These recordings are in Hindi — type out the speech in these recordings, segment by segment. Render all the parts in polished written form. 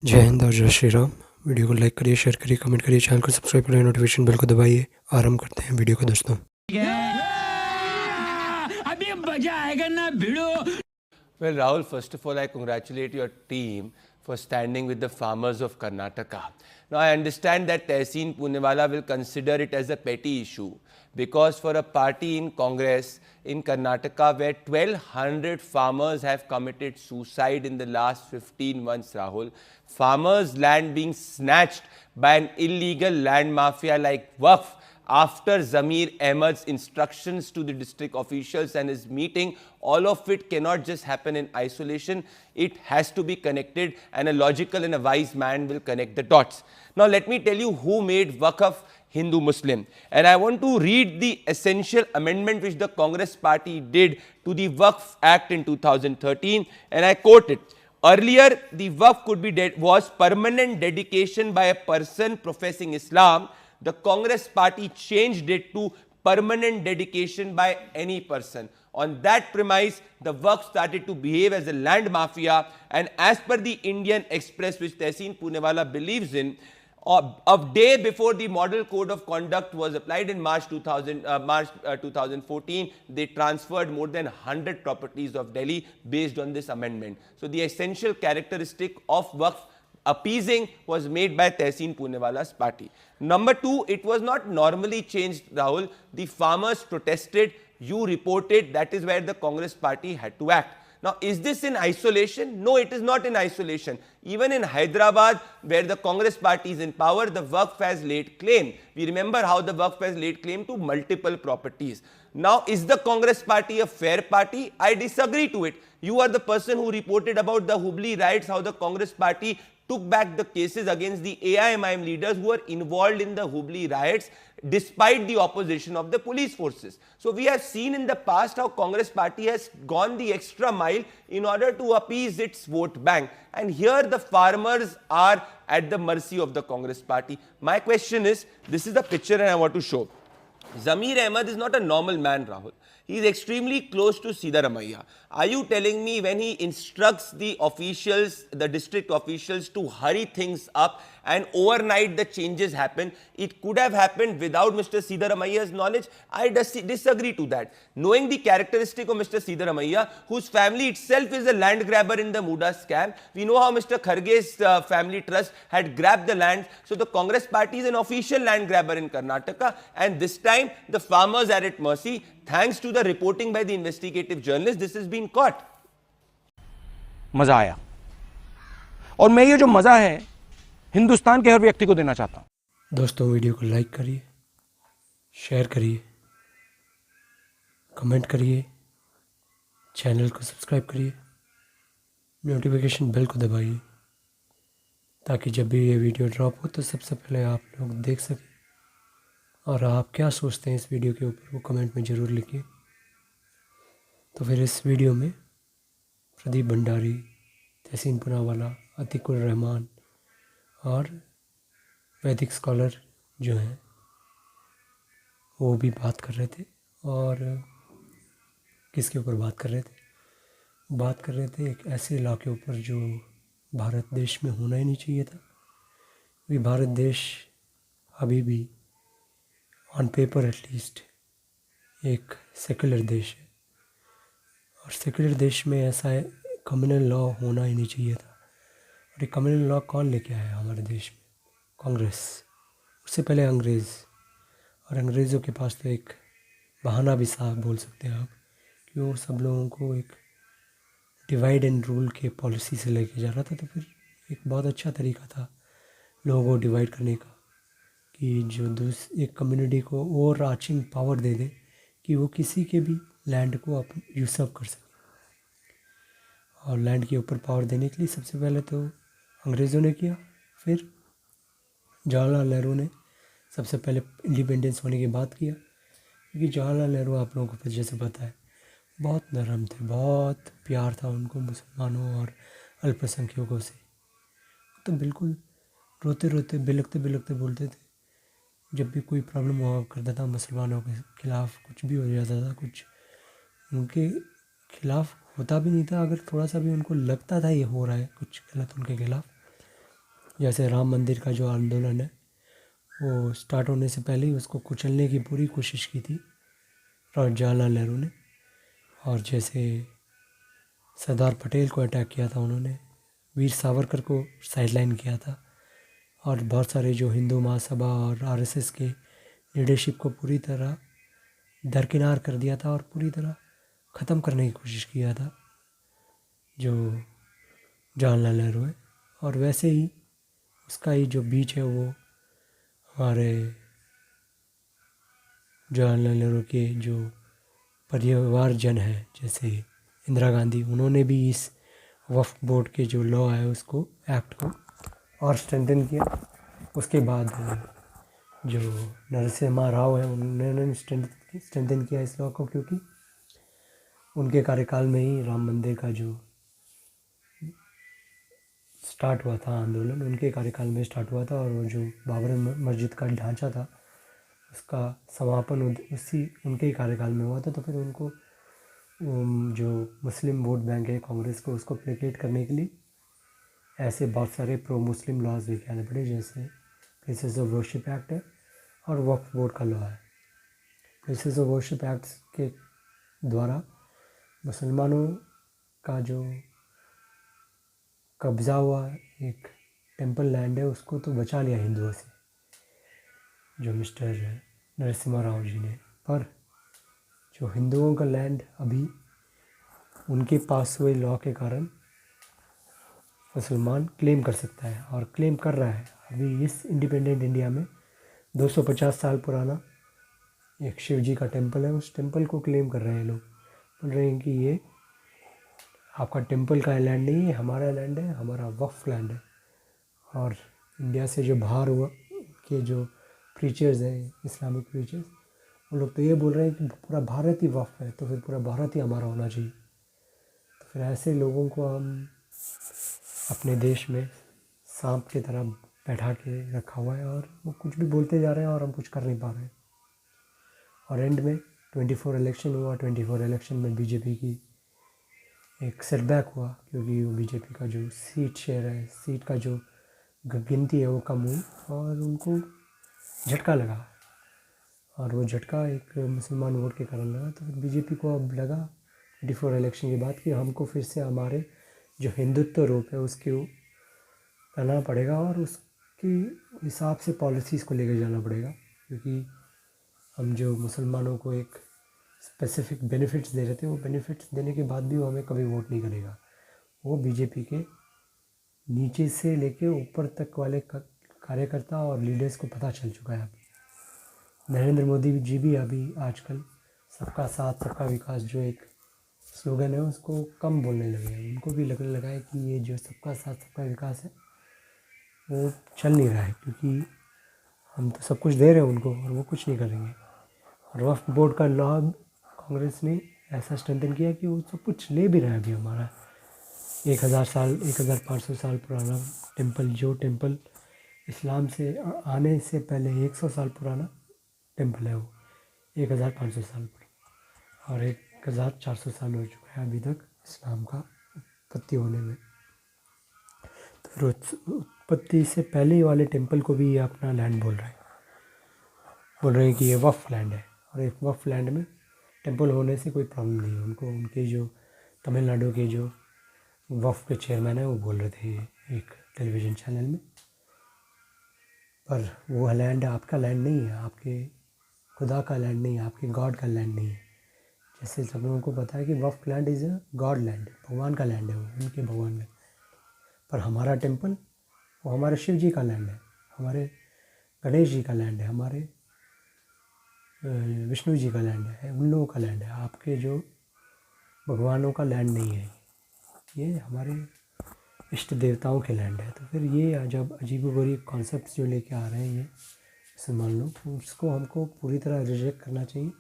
जय हिंद और जय श्री राम। वीडियो को लाइक करिए, शेयर करिए, कमेंट करिए, चैनल को सब्सक्राइब करिए, नोटिफिकेशन बेल को दबाइए। आरंभ करते हैं वीडियो को दोस्तों। अभी मजा आएगा ना भिड़ो। Well, Rahul, first of all, I congratulate your team for standing with the farmers of Karnataka. Now, I understand that Tehseen Poonawalla will consider it as a petty issue because for a party in Congress in Karnataka where 1,200 farmers have committed suicide in the last 15 months, Rahul, farmers' land being snatched by an illegal land mafia like Waqf, after Zamir Ahmad's instructions to the district officials and his meeting, all of it cannot just happen in isolation. It has to be connected, and a logical and a wise man will connect the dots. Now, let me tell you who made Waqf Hindu-Muslim. And I want to read the essential amendment which the Congress party did to the Waqf Act in 2013, and I quote it. Earlier, the Waqf could be was permanent dedication by a person professing Islam. The Congress party changed it to permanent dedication by any person. On that premise, the Waqf started to behave as a land mafia, and as per the Indian Express, which Tehseen Poonawalla believes in, a day before the Model Code of Conduct was applied in March 2014, they transferred more than 100 properties of Delhi based on this amendment. So the essential characteristic of Waqf appeasing was made by Tehseen Poonawalla's party. Number two, it was not normally changed, Rahul. The farmers protested, you reported, that is where the Congress party had to act. Now, is this in isolation? No, it is not in isolation. Even in Hyderabad, where the Congress party is in power, the Waqf has laid claim. We remember how the Waqf has laid claim to multiple properties. Now, is the Congress party a fair party? I disagree to it. You are the person who reported about the Hubli riots, how the Congress party took back the cases against the AIMIM leaders who were involved in the Hubli riots despite the opposition of the police forces. So we have seen in the past how Congress party has gone the extra mile in order to appease its vote bank. And here the farmers are at the mercy of the Congress party. My question is, this is the picture and I want to show. Zamir Ahmad is not a normal man, Rahul. He is extremely close to Siddaramaiah. Are you telling me when he instructs the officials, the district officials to hurry things up and overnight the changes happen, it could have happened without Mr. Siddaramaiah's knowledge? I disagree to that. Knowing the characteristic of Mr. Siddaramaiah, whose family itself is a land grabber in the Muda scam, we know how Mr. Kharge's family trust had grabbed the land. So the Congress party is an official land grabber in Karnataka, and this time the farmers are at mercy. Thanks to the reporting by the investigative journalists, this has been caught. मजा आया और मैं ये जो मजा है हिंदुस्तान के हर व्यक्ति को देना चाहता हूं। दोस्तों, वीडियो को लाइक करिए, शेयर करिए, कमेंट करिए, चैनल को सब्सक्राइब करिए, नोटिफिकेशन बेल को दबाइए ताकि जब भी ये वीडियो ड्रॉप हो तो सबसे पहले आप लोग देख सकें। और आप क्या सोचते हैं इस वीडियो के ऊपर, वो कमेंट में ज़रूर लिखिए। तो फिर इस वीडियो में प्रदीप भंडारी, तहसीन पूनावाला, अतीकुर रहमान और वैदिक स्कॉलर जो हैं वो भी बात कर रहे थे। और किसके ऊपर बात कर रहे थे? बात कर रहे थे एक ऐसे लॉ के ऊपर जो भारत देश में होना ही नहीं चाहिए था। क्योंकि भारत देश अभी भी ऑन पेपर एटलीस्ट एक सेकुलर देश है, और सेकुलर देश में ऐसा है कम्युनल लॉ होना ही नहीं चाहिए था। और ये कम्युनल लॉ कौन लेके आया हमारे देश में? कांग्रेस, उससे पहले अंग्रेज़। और अंग्रेज़ों के पास तो एक बहाना भी साफ बोल सकते हैं आप कि वो सब लोगों को एक डिवाइड एंड रूल के पॉलिसी से लेके जा रहा था। तो फिर एक बहुत अच्छा तरीका था लोगों को डिवाइड करने का कि जो एक कम्युनिटी को ओवर आर्चिंग पावर दे दे कि वो किसी के भी लैंड को अपन यूसर्व कर सके। और लैंड के ऊपर पावर देने के लिए सबसे पहले तो अंग्रेज़ों ने किया, फिर जवाहरलाल नेहरू ने सबसे पहले इंडिपेंडेंस होने के बाद किया। क्योंकि जवाहरलाल नेहरू आप लोगों को जैसे पता है बहुत नरम थे, बहुत प्यार था उनको मुसलमानों और अल्पसंख्यकों से। तो बिल्कुल रोते रोते बिलखते बिलखते बोलते थे जब भी कोई प्रॉब्लम हुआ करता था मुसलमानों के खिलाफ़, कुछ भी हो जाता था, कुछ उनके खिलाफ़ होता भी नहीं था। अगर थोड़ा सा भी उनको लगता था ये हो रहा है कुछ गलत उनके खिलाफ़, जैसे राम मंदिर का जो आंदोलन है वो स्टार्ट होने से पहले ही उसको कुचलने की पूरी कोशिश की थी जवाहरलाल नेहरू ने। और जैसे सरदार पटेल को अटैक किया था उन्होंने, वीर सावरकर को साइडलाइन किया था, और बहुत सारे जो हिंदू महासभा और आरएसएस के लीडरशिप को पूरी तरह दरकिनार कर दिया था और पूरी तरह ख़त्म करने की कोशिश किया था जो जवाहरलाल नेहरू है। और वैसे ही उसका ही जो बीच है वो हमारे जवाहरलाल नेहरू के जो परिवारजन हैं जैसे इंदिरा गांधी, उन्होंने भी इस वक्फ बोर्ड के जो लॉ है उसको, एक्ट को और स्ट्रेंथन किया। उसके बाद जो नरसिम्हा राव है उन्होंने स्ट्रेंथन किया इस लॉ को, क्योंकि उनके कार्यकाल में ही राम मंदिर का जो स्टार्ट हुआ था आंदोलन, उनके कार्यकाल में स्टार्ट हुआ था। और वो जो बाबरी मस्जिद का ढांचा था उसका समापन उसी उनके ही कार्यकाल में हुआ था। तो फिर उनको जो मुस्लिम वोट बैंक है कांग्रेस को, उसको प्लेकेट करने के लिए ऐसे बहुत सारे प्रो मुस्लिम लॉज लेके आने पड़े, जैसे प्लेसेस ऑफ वर्शिप एक्ट है और वक्फ बोर्ड का लॉ है। प्लेसेस ऑफ वर्शिप एक्ट के द्वारा मुसलमानों का जो कब्ज़ा हुआ एक टेंपल लैंड है उसको तो बचा लिया हिंदुओं से, जो मिस्टर नरसिम्हा राव जी ने। पर जो हिंदुओं का लैंड अभी उनके पास हुए लॉ के कारण मुसलमान क्लेम कर सकता है और क्लेम कर रहा है। अभी इस इंडिपेंडेंट इंडिया में 250 साल पुराना एक शिव जी का टेंपल है, उस टेंपल को क्लेम कर रहे हैं लोग, बोल रहे हैं कि ये आपका टेंपल का लैंड नहीं है, हमारा लैंड है, हमारा वक्फ लैंड है। और इंडिया से जो बाहर हुआ के जो प्रीचर्स हैं, इस्लामिक प्रीचर्स, वो लोग तो ये बोल रहे हैं कि पूरा भारत ही वक्फ है, तो फिर पूरा भारत ही हमारा होना चाहिए। तो फिर ऐसे लोगों को हम अपने देश में सांप की तरह बैठा के रखा हुआ है और वो कुछ भी बोलते जा रहे हैं और हम कुछ कर नहीं पा रहे हैं। और एंड में 24 इलेक्शन हुआ, 24 इलेक्शन में बीजेपी की एक सेटबैक हुआ, क्योंकि वो बीजेपी का जो सीट शेयर है, सीट का जो गिनती है वो कम हुई और उनको झटका लगा। और वो झटका एक मुसलमान वोट के कारण लगा। तो फिर बीजेपी को अब लगा 24 इलेक्शन के बाद कि हमको फिर से हमारे जो हिंदुत्व रूप है उसके करना पड़ेगा और उसके हिसाब से पॉलिसीज़ को लेकर जाना पड़ेगा, क्योंकि हम जो मुसलमानों को एक स्पेसिफिक बेनिफिट्स दे रहे थे, वो बेनिफिट्स देने के बाद भी वो हमें कभी वोट नहीं करेगा। वो बीजेपी के नीचे से लेके ऊपर तक वाले कार्यकर्ता और लीडर्स को पता चल चुका है। नरेंद्र मोदी जी भी अभी आजकल सबका साथ सबका विकास जो एक स्लोगन है उसको कम बोलने लगे हैं। उनको भी लगने लगा है कि ये जो सबका साथ सबका विकास है वो चल नहीं रहा है, क्योंकि हम तो सब कुछ दे रहे हैं उनको और वो कुछ नहीं करेंगे। और वक्फ बोर्ड का लॉ कांग्रेस ने ऐसा स्ट्रेंथन किया कि वो सब कुछ ले भी रहा है अभी हमारा 1500 साल पुराना टेंपल, जो टेंपल इस्लाम से आने से पहले 100 साल पुराना टेंपल है, वो 1500 साल पुराना और 1400 साल हो चुका है अभी तक इस्लाम का उत्पत्ति होने में। तो फिर उत्पत्ति से पहले वाले टेंपल को भी ये अपना लैंड बोल रहे हैं कि ये वक्फ लैंड है। और एक वक्फ लैंड में टेंपल होने से कोई प्रॉब्लम नहीं है उनको। उनके जो तमिलनाडु के जो वक्फ के चेयरमैन है वो बोल रहे थे एक टेलीविज़न चैनल में, पर वो लैंड आपका लैंड नहीं है, आपके खुदा का लैंड नहीं है, आपके गॉड का लैंड नहीं है। जैसे सब लोगों को पता है कि वक्फ land is a god land, भगवान का लैंड है वो, उनके भगवान का। पर हमारा टेंपल वो हमारे शिव जी का लैंड है, हमारे गणेश जी का लैंड है, हमारे विष्णु जी का लैंड है, उन लोगों का लैंड है। आपके जो भगवानों का लैंड नहीं है, ये हमारे इष्ट देवताओं के लैंड है। तो फिर ये जब अजीबोगरीब कॉन्सेप्ट्स जो लेके आ रहे हैं ये मुसलमान लोग, तो उसको हमको पूरी तरह रिजेक्ट करना चाहिए।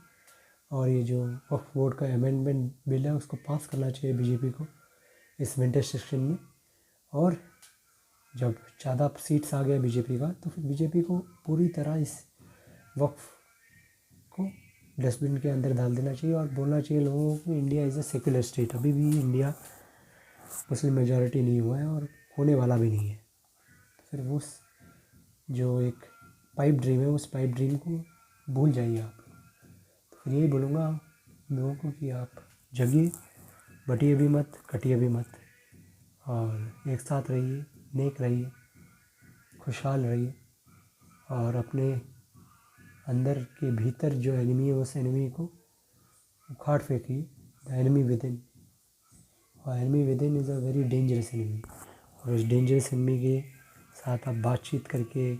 और ये जो वक्फ बोर्ड का अमेंडमेंट बिल है उसको पास करना चाहिए बीजेपी को इस विंटर सेशन में। और जब ज़्यादा सीट्स आ गया बीजेपी का, तो फिर बीजेपी को पूरी तरह इस वक्फ को डस्टबिन के अंदर डाल देना चाहिए और बोलना चाहिए लोगों को India is a secular state. अभी भी इंडिया मुस्लिम मेजॉरिटी नहीं हुआ है और होने वाला भी नहीं है। फिर वो जो एक पाइप ड्रीम है उस पाइप ड्रीम को भूल जाइए आप। तो फिर यही बोलूँगा लोगों को कि आप जगिए, बटिए भी मत, कटिए भी मत, और एक साथ रहिए, नेक रहिए, खुशहाल रहिए, और अपने अंदर के भीतर जो एनिमी है उस एनिमी को उखाड़ फेंकिए। द एनिमी विद इन, और enemy with in is a very dangerous enemy, और उस डेंजरस एनिमी के साथ आप बातचीत करके,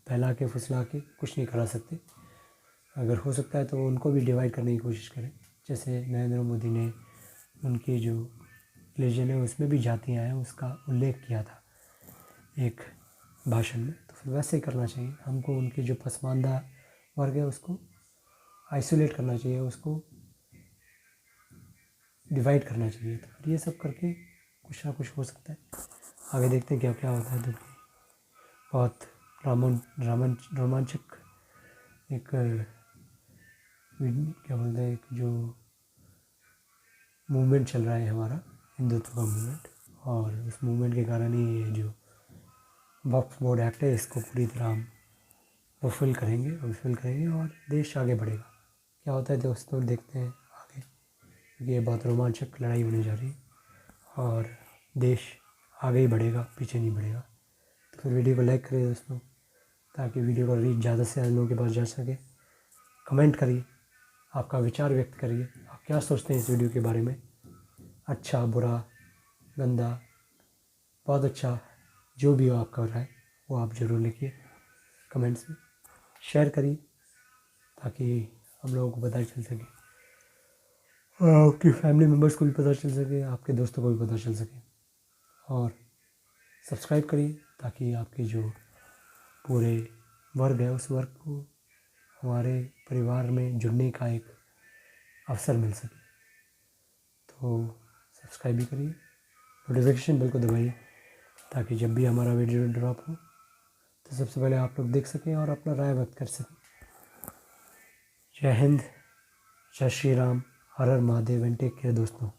फैला के, फुसला के कुछ नहीं करा सकते। अगर हो सकता है तो उनको भी डिवाइड करने की कोशिश करें, जैसे नरेंद्र मोदी ने उनकी जो रिलीजन है उसमें भी जातियाँ हैं उसका उल्लेख किया था एक भाषण में। तो फिर वैसे ही करना चाहिए हमको। उनके जो पसमानदा वर्ग है उसको आइसोलेट करना चाहिए, उसको डिवाइड करना चाहिए। तो फिर ये सब करके कुछ ना कुछ हो सकता है। आगे देखते हैं क्या क्या होता है। तो बहुत रोमांचक एक क्या बोलते हैं, एक जो मूवमेंट चल रहा है हमारा हिंदुत्व का मूवमेंट, और उस मूवमेंट के कारण ही ये जो वक्फ बोर्ड एक्ट है इसको पूरी तरह हम फुलफिल करेंगे और देश आगे बढ़ेगा। क्या होता है दोस्तों, देखते हैं आगे, क्योंकि ये बहुत रोमांचक लड़ाई होने जा रही है और देश आगे ही बढ़ेगा, पीछे नहीं बढ़ेगा। तो फिर वीडियो को लाइक करिए दोस्तों, ताकि वीडियो का रीच ज़्यादा से ज़्यादा लोगों के पास जा सके। कमेंट करिए, आपका विचार व्यक्त करिए, आप क्या सोचते हैं इस वीडियो के बारे में, अच्छा, बुरा, गंदा, बहुत अच्छा, जो भी हो आपका राय वो आप ज़रूर लिखिए कमेंट्स में। शेयर करिए ताकि हम लोगों को पता चल सके, और आपकी फैमिली मेम्बर्स को भी पता चल सके, आपके दोस्तों को भी पता चल सके। और सब्सक्राइब करिए ताकि आपके जो पूरे वर्ग है उस वर्ग को हमारे परिवार में जुड़ने का एक अवसर मिल सके। तो सब्सक्राइब भी करिए, नोटिफिकेशन बेल को दबाइए, ताकि जब भी हमारा वीडियो ड्रॉप हो तो सबसे पहले आप लोग देख सकें और अपना राय व्यक्त कर सकें। जय हिंद, जय श्री राम, हर हर महादेव, एंड टेक केयर दोस्तों।